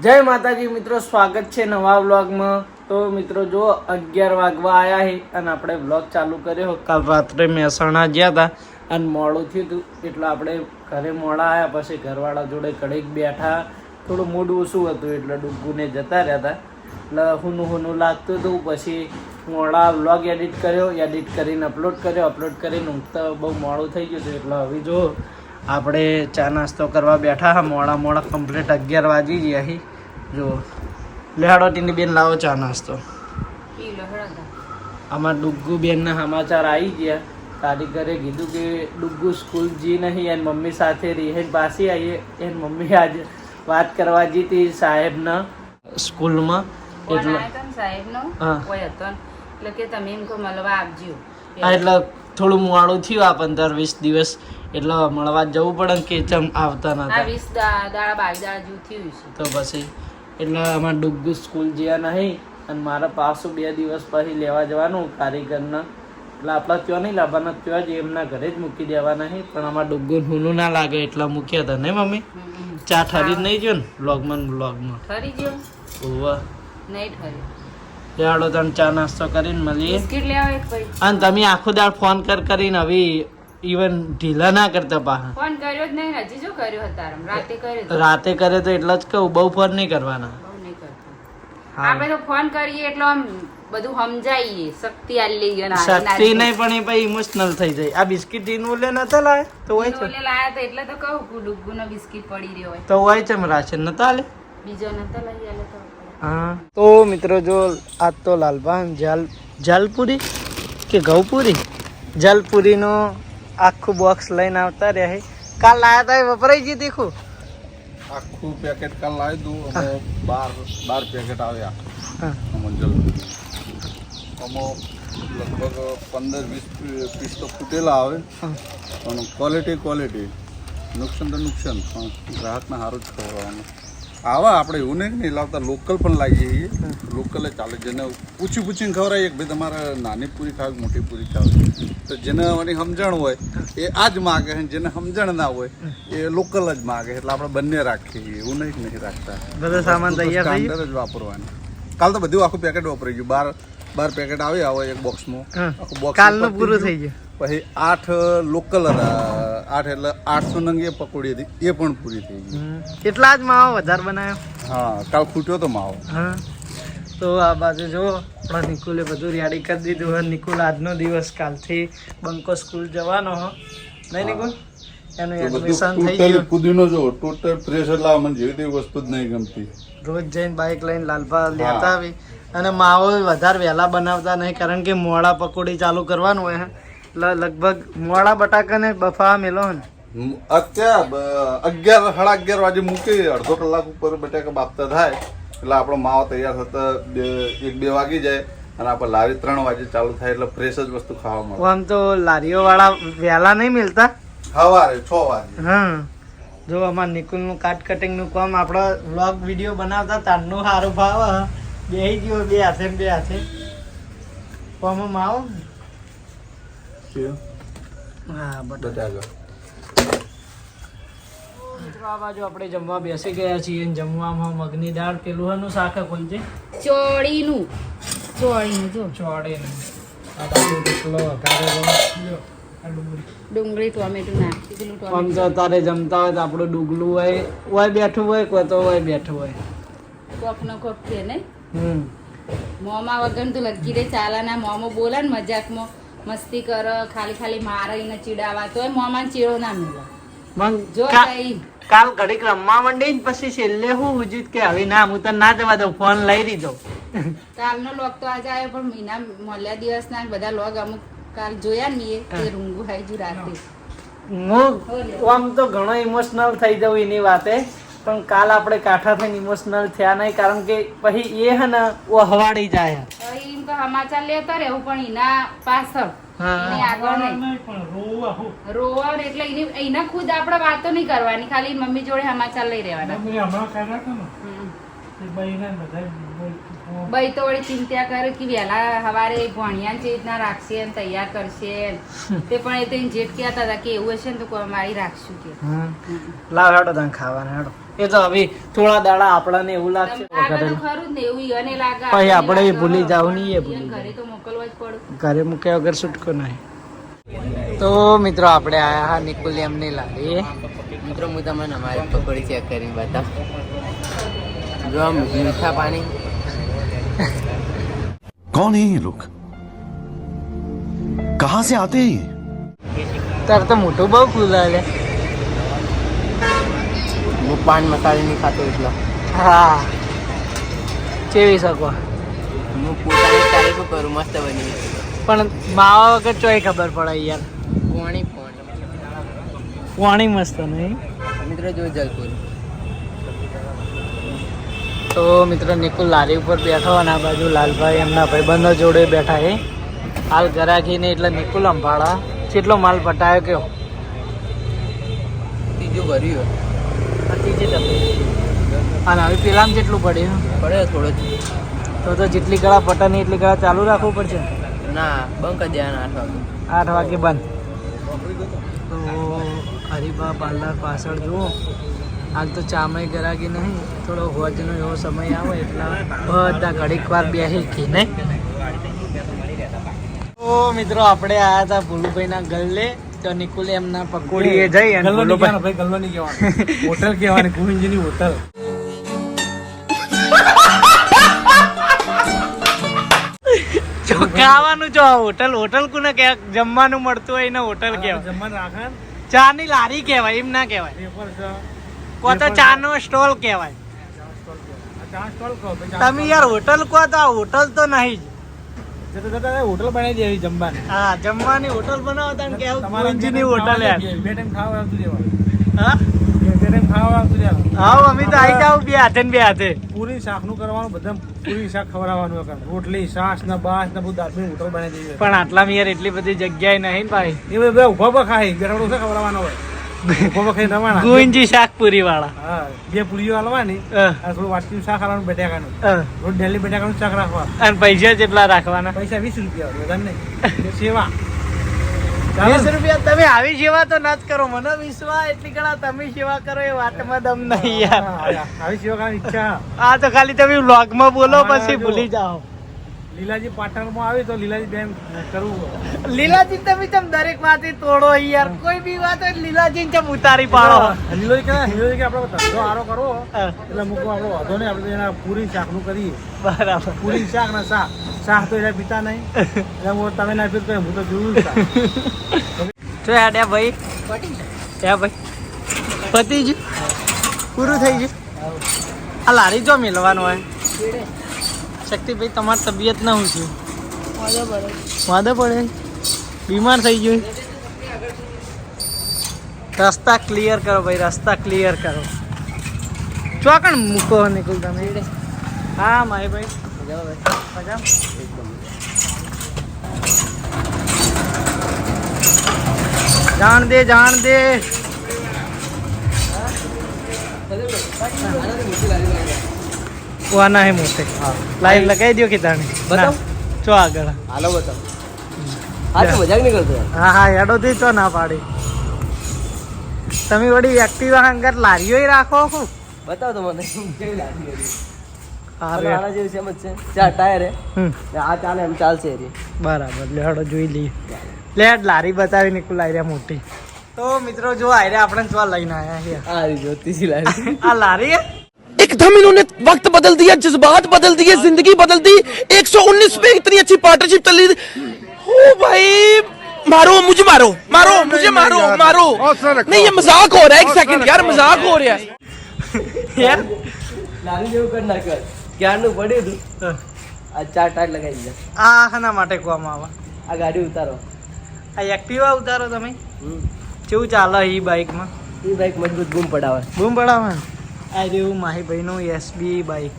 જય માતાજી મિત્રો, સ્વાગત છે નવા વ્લોગમાં. તો મિત્રો જો 11 વાગવા આવ્યા છે અને આપણે વ્લોગ ચાલુ કર્યો. કાલ રાત્રે મહેસાણા ગયા હતા અને મોડું થયું હતું એટલે આપણે ઘરે મોડા આવ્યા. પછી ઘરવાળા જોડે કડીક બેઠા, થોડું મૂડ ઓછું હતું એટલે ડુગ્ગુને જતા રહ્યા હતા એટલે હુનું લાગતું હતું. પછી મોડા વ્લોગ એડિટ કર્યો, એડિટ કરીને અપલોડ કરીને ઊંઘતા બહુ મોડું થઈ ગયું હતું. એટલે હવે જો આપણે ચા નાસ્તો કરવા બેઠા હા. મોડા કમ્પ્લીટ 11 વાગી ગયા હી. જો લેહાડો ટીની બેન લાવો ચા નાસ્તો. આમાં ડુગ્ગુ બેનના સમાચાર આવી ગયા. તારી ઘરે કીધું કે ડુગ્ગુ સ્કૂલ જી નહીં એની મમ્મી સાથે રિહેન પાછી આવીએ. એની મમ્મી આજે વાત કરવા જી હતી સાહેબના સ્કૂલમાં. એટલે થોડું મોડું થયું આ 15-20 દિવસ એટલે મળવા જવું પડે ને કે ચમ આવતા નતા. તો પછી એટલે અમારે ડુગ્ગુ સ્કૂલ જ્યાં નહીં અને મારા પાછું 2 દિવસ પછી લેવા જવાનું કારીગરના. એટલે આપણા ત્યાં નહીં લાવવાના, ત્યાં જ એમના ઘરે જ મૂકી દેવાના છે. પણ અમારે ડુગ્ગુ હુનું ના લાગે એટલે મૂક્યા હતા ને મમ્મી. ચા ઠરી જ નહીં ગયો ને વ્લોગમાં ઠરી ગયો નહીં ઠરી. લેવાડો તમે ચા નાસ્તો કરીને મળીએ. અને તમે આખો દાળ ફોન કરીને હવે ઇવન ઢીલા ના કરતા પાછા. ફોન કર્યો જ નહીં, હજી જો કર્યો હતા રાતે કરે તો એટલે જ કહું, બહુ ફોન નહીં કરવાના. આપણે તો ફોન કરીએ એટલે આમ બધું સમજાઈએ, શક્તિ આલી શક્તિ નહીં પણ એ પછી ઇમોશનલ થઈ જાય. આ બિસ્કિટ ઈન ઓલે નતા લાવે તો હોય છે લાયા તો એટલે તો કહું કે ડુગ્ગુનો બિસ્કિટ પડી રહ્યો હોય તો હોય છે રાશન નતા આલે, બીજો નતા લઈ આલે તો. હા તો મિત્રો જો આજ તો લાલભાન જલપુરી કે ઘઉંપુરી જલપુરીનો આખું બોક્સ લઈને આવતા રહ્યા છે. કાલ લાયા હતા વપરાઈ ગઈ દેખું આખું પેકેટ કાલ લાવી દઉં. અમે 12 પેકેટ આવ્યા જલપુરી. આમાં લગભગ 15-20 પીસ તો ફૂટેલા આવે પણ ક્વોલિટી નુકસાન તો નુકસાન, પણ ગ્રાહકને સારું જ ખવડાવવાનું આવા. આપણે એવું નહીં લાવતા, લોકલ પણ લાવીએ છીએ. લોકલે ચાલે. જેને પૂછીને ખવડાવીએ કે ભાઈ તમારે નાની પૂરી ખાવી મોટી પૂરી ખાવી, તો જેને એની સમજણ હોય એ આ જ માગે, જેને સમજણ ના હોય એ લોકલ જ માગે. એટલે આપણે બંને રાખીએ, એવું નહીં રાખતા. બધો સામાન તૈયાર થઈ ગયો જ વાપરવાનું. કાલ તો બધું આખું પેકેટ વાપરી ગયું. 12 પેકેટ આવ્યા હોય એક બોક્સમાં. આખું બોક્સ કાલનું પૂરું થઈ ગયું. પછી 8 લોકલ હતા. 8 એટલે 800 નંગ એ પકોડી હતી, એ પણ પૂરી થઈ ગઈ. કેટલા જ માવો વધારે બનાવ્યો? હા કાલ ફૂટ્યો તો માવો. હા તો આ બાજુ જો આપણા નિકુલે બધું રેડી કરી દીધું હોય. નિકુલ આજનો દિવસ કાલથી બંકો સ્કૂલ જવાનો હો નહીં નિકુલ? એનું એડમિશન થઈ ગયું. પુદીનો જો ટોટલ ફ્રેશ એટલે મને જેવી તેવી વસ્તુ જ નહીં ગમતી. રોજ જઈને બાઇક લઈને લાલપા લેતા આવી. અને માવો વધારે વહેલા બનાવતા નહીં કારણ કે મોડા પકોડી ચાલુ કરવાનું હોય એટલે લગભગ મોડા બટાકાને બફાવા મેલો ને અત્યારે 11-11:30 વાગે મૂકી અડધો કલાક ઉપર બટાકા બાફતા થાય એટલે આપણો માવો તૈયાર થતા 1-2 વાગી જાય અને આપણે લારી 3 વાગે ચાલુ થાય એટલે ફ્રેશ જ વસ્તુ ખાવા મળે. આમ તો લારીઓ વાળા વહેલા નહીં મિલતા, સવારે 6 વાગે. હા જો અમારા નિકુલનું કટિંગનું કામ આપણે વ્લોગ વિડીયો બનાવતા તારનું સારું ભાવ બેસી ગયો બે હાથે આમાં માવો. હા બટાકા. આ બાજુ આપણે જમવા બેસી ગયા છીએ. જમવામાં મગની દાળ, પેલું એનું શાક કોણ છે? ચોળીનું જો ચોળીનું. આ બાજુ ઢોકળો વઘારેલો, ડુંગળી ટોમેટું નાખી દીધું. આમ તો તારે જમતા હોય તો આપણું ડુગલું હોય બેઠું હોય કોઈ તો હોય બેઠું હોય કોક નો કોક કે નહીં. મોમાં વગર તો લગી રે ચાલાના. મોમાં બોલે ને મજાકમાં મસ્તી કર, ખાલી મારીને ચીડાવા તો મોમાં ચીડો ના મળે. કાલ ઘડીક રમવા માંડી ને પછી છેલ્લે હું હુજીત કે હવે ના હું તને ના જવા દઉં, ફોન લઈ દીધો. કાલનો લોક તો આજે આવ્યો પણ મહિના મળ્યા દિવસ ના બધા લોગ અમુક કાલ જોયા ને એ રૂંગુ હાઈજુ રાતે. હું આમ તો ઘણો ઇમોશનલ થઈ જાઉં એની વાતે, પણ કાલ આપણે કાંઠા થઈને ઇમોશનલ થયા નહીં કારણ કે પછી એ હે ને ઓ હવાડી જાય. એમ તો સમાચાર લેતા રહેવું પણ એના પાછળ રોવા એટલે એના ખુદ આપણે વાતો નહીં કરવાની, ખાલી મમ્મી જોડે સમાચાર લઈ રહેવાના. ભાઈ તો વળી ચિંતા કરે કે વહેલા સવારે ભણ્યા છે રીતના રાખશે તૈયાર કરશે તે પણ એ તો જેઠ કહેતા હતા કે એવું હશે ને તો મારી રાખશું કે લાવ હેડો તને ખાવાના હેડો એ તો હવે થોડા દાડા આપણને એવું લાગશે લાગે તો ખરું જ ને એવું ઈયોને લાગે પછી આપણે આપણને ભૂલી લાગે. જાવ નહીં એ ઈયોને ભૂલી ઘરે તો મોકલવા જ પડે ઘરે મૂક્યા વગર છૂટકો નહીં. તો મિત્રો આપણે આયા હા નિકુલિયમની લારી. મિત્રો હું તમને અમારી પકોડી ચેક કરી બતાવ. જો આમ મીઠા પાણી. कौन है ये लोग कहां से आते हैं ये? તાર તો મોટું બહુ ખુલ્લા લે. હું પાન મસાલા નહીં ખાતો એટલે હા ચેવી શકો હું પોતાની તારીફ કરું. મસ્ત બની પણ માવા વગર ચોય ખબર પડે યાર. પોણી પાણી મસ્ત નહીં. મિત્રો જો જલપુર. તો મિત્રો નિકુલ લારી ઉપર બેઠો અને આ બાજુ લાલભાઈ એમના ભાઈબંધો જોડે બેઠા એ હાલ ગરાકીને એટલે નિકુલ અંભાળા કેટલો માલ પટાયો કયો ત્રીજું ભર્યું આ ત્રીજી ડબ્બી અને હવે પેલામાં જેટલું પડ્યું પડે થોડો જ. તો જેટલી ગળા પટાની એટલી ગળા ચાલુ રાખવું પડશે. ના બંધ કરી દેવાના 8 વાગે. 8 વાગે બંધ. તો હરિભા પાર્લર પાછળ જુઓ હાલ તો ચામય ગરાગી નહીં થોડો હોજનો એવો સમય આવે એટલા બધા ઘડીક વાર બેસી કી નહીં. તો મિત્રો આપણે આયા હતા ભોલુભાઈના ગલ્લે તો નિકુલ એમના પકોડીએ જઈ અને ભોલુભાઈ હોટલ કહેવાની ગોવિંદજીની હોટલ. ખાવાનું જો હોટલ હોટલ કોને કહેવાય જમવાનું મળતું હોય ને હોટલ કહેવાય. જમવાનું રાખે ચા ની લારી કહેવાય એમ ના કહેવાય. પેપર છે કો તો ચા નો સ્ટોલ કહેવાય. ચા સ્ટોલ કહો તમે યાર હોટલ કહો તો આ હોટલ તો નહીં જ. જતા હોટલ બનાવી દેવી જમવાની. હા જમવાની હોટલ બનાવતા ને કેવું તમારા ની હોટલ યાર. બે ટાઈમ ખાવા આવતું દેવાનું. હા બે ટાઈમ ખાવા આવતું દેવાનું. હા અમે તો આવી જાવ બે હાથે ને બે હાથે. પૂરી શાકનું કરવાનું બધા પૂરી શાક ખવડાવવાનું વગર રોટલી છાશ ને બાસ ને બધું દાદની હોટલ બનાવી દેવી. પણ આટલા યાર એટલી બધી જગ્યાએ નહીં ને ભાઈ. એ બધા ઉભા ઉભા ખાય બેઠા ઓછા ખવડાવવાનો હોય. ઉભા ઉભા ખાઈ રવાના. ગોવિંદજી શાકપુરી વાળા. હા બે પૂરીઓ હાલવાની હા. આ થોડું વાટકીનું શાક હાલવાનું બટાકાનું હા. રોજ ડેલી બટાકાનું શાક રાખવા. અને પૈસા કેટલા રાખવાના? પૈસા 20 રૂપિયા વધારે નહીં. સેવા 20 રૂપિયા. તમે આવી સેવા તો ના જ કરો. મને વિશ્વાસ એટલી ઘણા તમે સેવા કરો એ વાતમાં દમ નહીં યાર. આવી સેવા કરવાની ઈચ્છા. આ તો ખાલી તમે વ્લોગમાં બોલો પછી ભૂલી જાઓ. લીલાજી પાટણમાં આવી તો લીલાજી બેન કરવું. લીલાજી તમે ચમ દરેક વાતે તોડો યાર. કોઈ બી વાત હોય લીલાજી ચમ ઉતારી પાડો. લીલોજી કે આપણે ધંધો આરો કરવો હા. એટલે મૂકવો આપણો વાંધો નહીં. આપણે એના પૂરી શાકનું કરીએ. બરાબર. પૂરી શાક ને શાક શાક તો એને પીતા નહીં એટલે હું તમે ના પીતો હું તો જોયું જ શાક. જો હેડ્યા ભાઈ હે ભાઈ પતી ગયું પૂરું થઈ ગયું. આ લારી જો મિલવાનું હોય. શક્તિભાઈ તમારી તબિયત ના હું છું વાદો પડે બીમાર થઈ ગયું. રસ્તા ક્લિયર કરો ભાઈ રસ્તા ક્લિયર કરો. ચોકણ મૂકો નિકુલ તમે. હા મારી ભાઈ મજા. જાણ દે જાણ દે. વાના હે મોટે લાઈવ લગાવી દો કે તાણે બતાવ. ચો આગળ. હાલો બતાવ. આ તો મજાક નહીં કરતો યાર. હા હા હેડો થી ચો ના પાડી. તમે વળી એક્ટિવા અંગર લારીઓ રાખો છો. બતાવ તો મને કેવી લાગી એરી. હા આ રે. નાના જેવી સેમ જ છે. 4 ટાયર હે. હમ ને આ ચાલે એમ ચાલશે એરી. બરાબર લે હેડો જોઈ લઈએ. લે લારી બતાવી નિકુલ આયરા મોટી. તો મિત્રો જો આયરા આપણે ચો લઈને આયા છે. આ રી જોતીસી લાગી. આ લારી હે? एकदम इन्होंने वक्त बदल दिया जज्बात बदल दिए जिंदगी बदल दी 119 पे इतनी अच्छी पार्टनरशिप चल रही ओ भाई मारो मुझे मारो मारो मुझे मारो मारो नहीं ये मजाक हो रहा है एक सेकंड यार मजाक हो रहा है યાર લારી જેવું કરી નાખ્યો. ક્યારનું પડ્યું હતું. આ 4 ટાયર લગાવી દીધા. આ હાના માટે કોવામાં આવે? આ ગાડી ઉતારો. આ એક્ટિવા ઉતારો તમે. હમ. કેવું ચાલે ઈ બાઇકમાં? એ બાઈક મજબૂત બૂમ પડાવે. બૂમ પડાવવાનું. આ રહ્યું માહીભાઈનું એસબી બાઇક.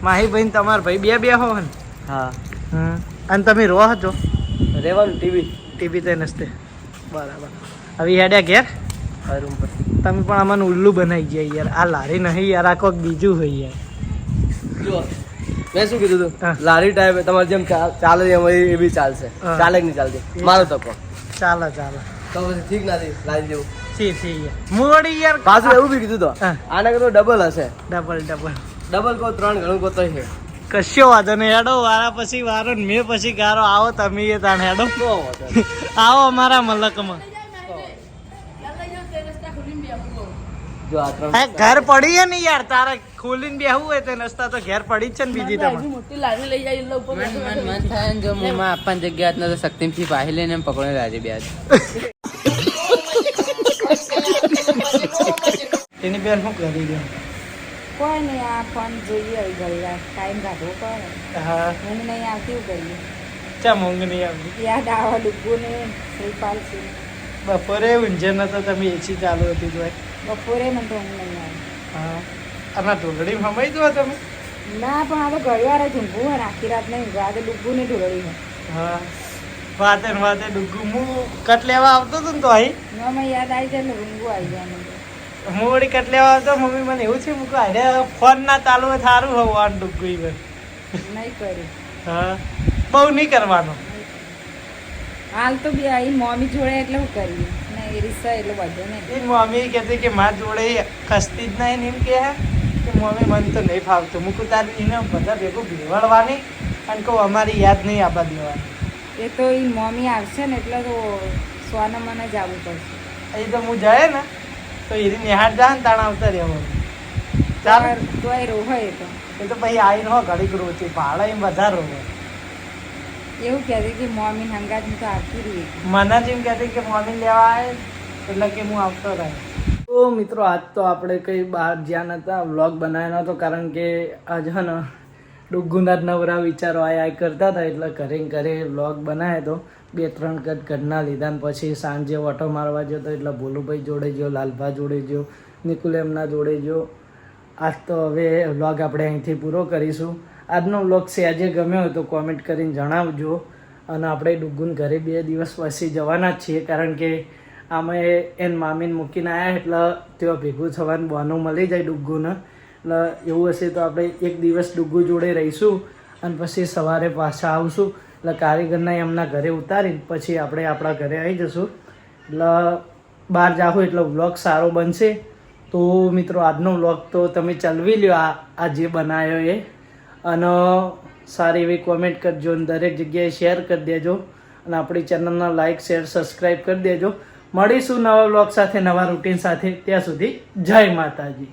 માહીભાઈ તમારા ભાઈ બે હો ને. હા અને તમે રહો છો રહેવાનું ટીવી ટીવી તે નસ્તે. બરાબર. હવે હેડ્યા ઘેર. રૂમ પર. તમે પણ આમાં ઉલ્લુ બનાવી ગયા યાર. આ લારી નહીં યાર આ કોઈક બીજું હોય યાર. જો મેં શું કીધું હા. તું લારી ટાઈપ તમારે જેમ ચાલે એમ એ બી ચાલશે. હા. ચાલે કે નહીં ચાલતી મારો તકો. ચાલો ચાલો તો પછી ઠીક નથી લાવી દેવું સી મોડી યાર પાછું એવું બી કીધું તો હા. આના કરતો ડબલ હશે ડબલ કહો 3 ગણું કહો તો છે કશો વાંધો નહીં હેડો વારા પછી વારો ને મેં પછી ગારો આવો તમે એ તાણ હેડો આવો અમારા મલકમાં જો આ 3 હા ઘર પડી છે ને યાર તારે ખોલીને બેહવું હોય તો રસ્તા તો ઘેર પડી જ છે ને બીજી તમારે મન થાય ને જો મોમાં આપવાની જગ્યા હતી તો શક્તિથી પાહી લઈને પકડે લાજે બે એની બેન શું કરી દે કોઈ નહીં આ ફોન જોઈએ ગલ્લા ટાઈમ કાઢવો પડે હા ઊંઘ નહીં આવતી એવું કરીએ ચા ઊંઘ નહીં આવતી યાદ આવા ડૂબુને શ્રીપાલ છે બપોરે ઊંઝે નતો તમે એસી ચાલુ હતી તો બપોરે મને તો ઊંઘ નહીં આવે હા અને ઢોલડી મમાઈ દો તમે ના પણ આ તો ઘડી વાર જ ઊંઘવું હોય ને આખી રાત નહીં ઊંઘવા આ તો ડૂબું ને ઢોળડી હોય હા વાતે ને વાતે ડુગ્ગુ હું કટ લેવા આવતો હતો ને તો અહીં મને યાદ આવી જાય એટલે ઊંઘવું આવી જાય મને હું વળી કટ લેવા આવતો મમ્મી મને એવું છે મૂકો અરે ફોન ના ચાલુ હોય સારું હોવાનું ડુગ્ગુ ઈ બસ નહીં કર્યું હા બહુ નહીં કરવાનો હાલ તો બી અહીં મમ્મી જોડે એટલે હું કરીએ ને એ રીસા એટલે બધો નહીં એ મમ્મી કહેતી કે મારા જોડે ખસતી જ નહીં ને એમ કે મમ્મી મને તો નહીં ફાવતું મૂકું તારી એને બધા ભેગું ભેળવવાની અને કહું અમારી યાદ નહીં આપવા દેવાની એ તો એ મમ્મી આવશે ને એટલે તો સોના મને જ આવવું પડશે અહીં તો હું જાય ને તો એરી નિહાળ જાય ને તાણ આવતા રહેવાનું ચાલ તો એ રોહે એ તો એ તો પછી આવીને હો ઘડીક રોતી ભાડા એમ વધારે રોવે એવું કહેતી કે મમ્મી હંગાત હું તો આવતી રહી મને જ એમ કહેતી કે મમ્મી લેવા આવે એટલે કે હું આવતો રહે તો મિત્રો આજ તો આપણે કંઈ બહાર જ્યાં નહોતા વ્લોગ બનાવ્યો નહોતો કારણ કે આજ હે ને ડુગ્ગુના જ નવરા વિચારો આ કરતા હતા એટલે ઘરે ઘરે વ્લોગ બનાવ્યો તો 2-3 કટ ઘરના લીધા ને પછી સાંજે ઓટો મારવા ગયો તો એટલે ભોલુભાઈ જોડે ગયો લાલભા જોડે ગયો નિકુલ એમના જોડે ગયો આજ તો હવે વ્લોગ આપણે અહીંથી પૂરો કરીશું આજનો વ્લોગ સહેજે ગમ્યો હોય તો કોમેન્ટ કરીને જણાવજો અને આપણે ડુગ્ગુન ઘરે 2 દિવસ પછી જવાના જ છીએ કારણ કે અમે એને મામીને મૂકીને આવ્યા એટલે તેઓ ભેગું થવાનું બહાનું મળી જાય ડુગ્ગુને એટલે એવું હશે તો આપણે 1 દિવસ ડુગ્ગુ જોડે રહીશું અને પછી સવારે પાછા આવશું એટલે કારીગરના એમના ઘરે ઉતારીને પછી આપણે આપણા ઘરે આવી જશું એટલે બહાર જાઓ એટલે વ્લોગ સારો બનશે તો મિત્રો આજનો વ્લોગ તો તમે ચલાવી લ્યો આ જે બનાવ્યો એ અને સારી એવી કોમેન્ટ કરજો અને દરેક જગ્યાએ શેર કરી દેજો અને આપણી ચેનલના લાઇક શેર સબસ્ક્રાઈબ કરી દેજો મળીશું નવા વ્લોગ સાથે નવા રૂટીન સાથે ત્યાં સુધી જય માતાજી.